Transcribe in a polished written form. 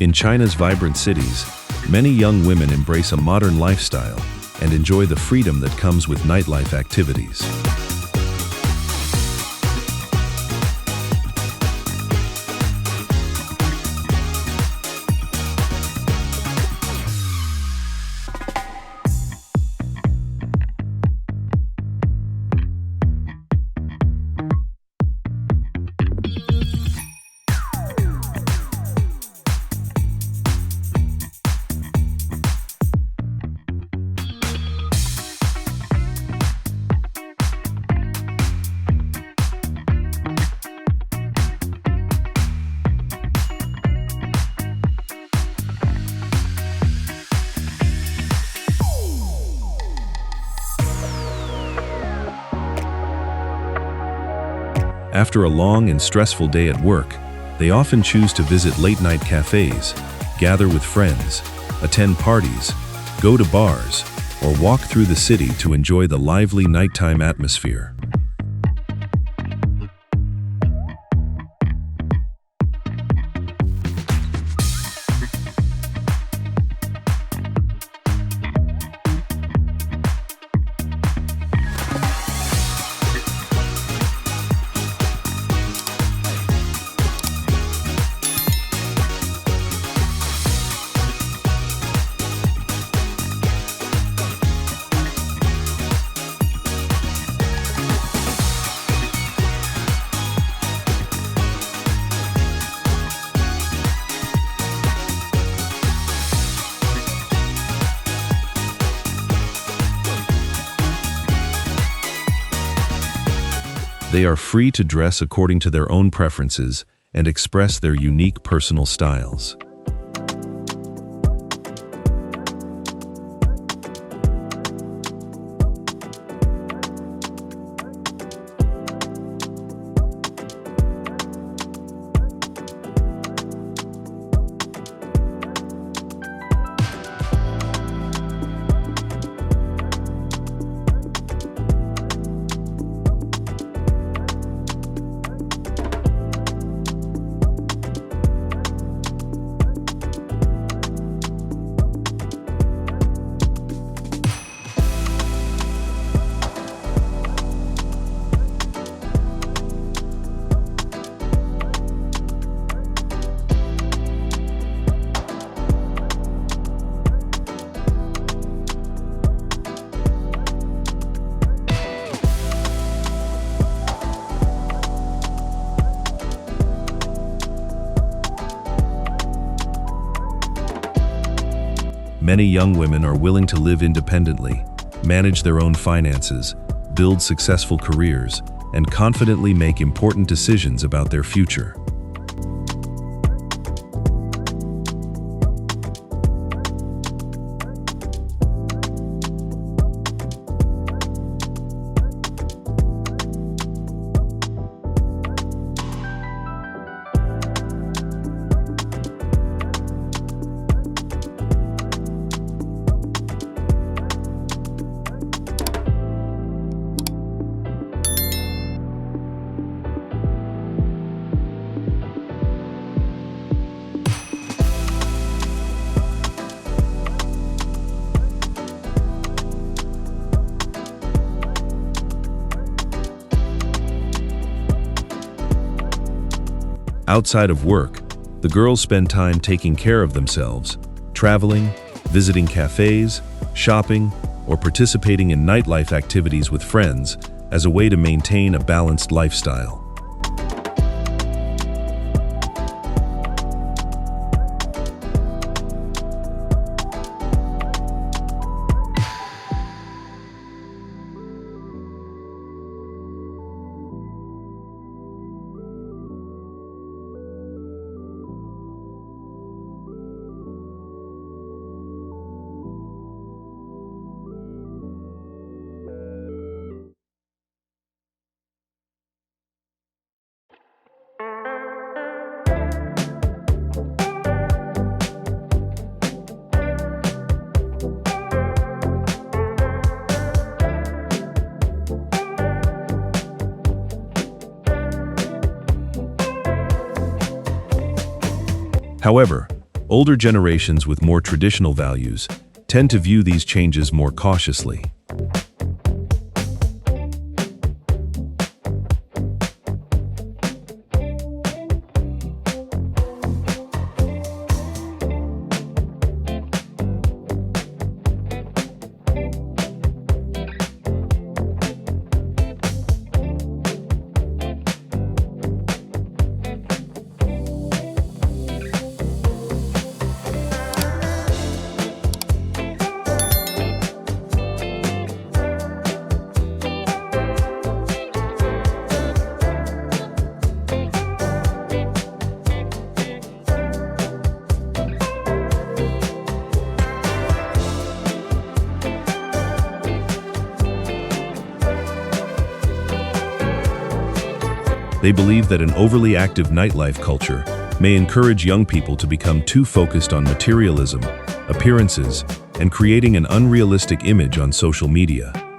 In China's vibrant cities, many young women embrace a modern lifestyle and enjoy the freedom that comes with nightlife activities. After a long and stressful day at work, they often choose to visit late-night cafés, gather with friends, attend parties, go to bars, or walk through the city to enjoy the lively nighttime atmosphere. They are free to dress according to their own preferences and express their unique personal styles. Many young women are willing to live independently, manage their own finances, build successful careers, and confidently make important decisions about their future. Outside of work, the girls spend time taking care of themselves, traveling, visiting cafes, shopping, or participating in nightlife activities with friends as a way to maintain a balanced lifestyle. However, Older generations with more traditional values tend to view these changes more cautiously. They believe that an overly active nightlife culture may encourage young people to become too focused on materialism, appearances, and creating an unrealistic image on social media.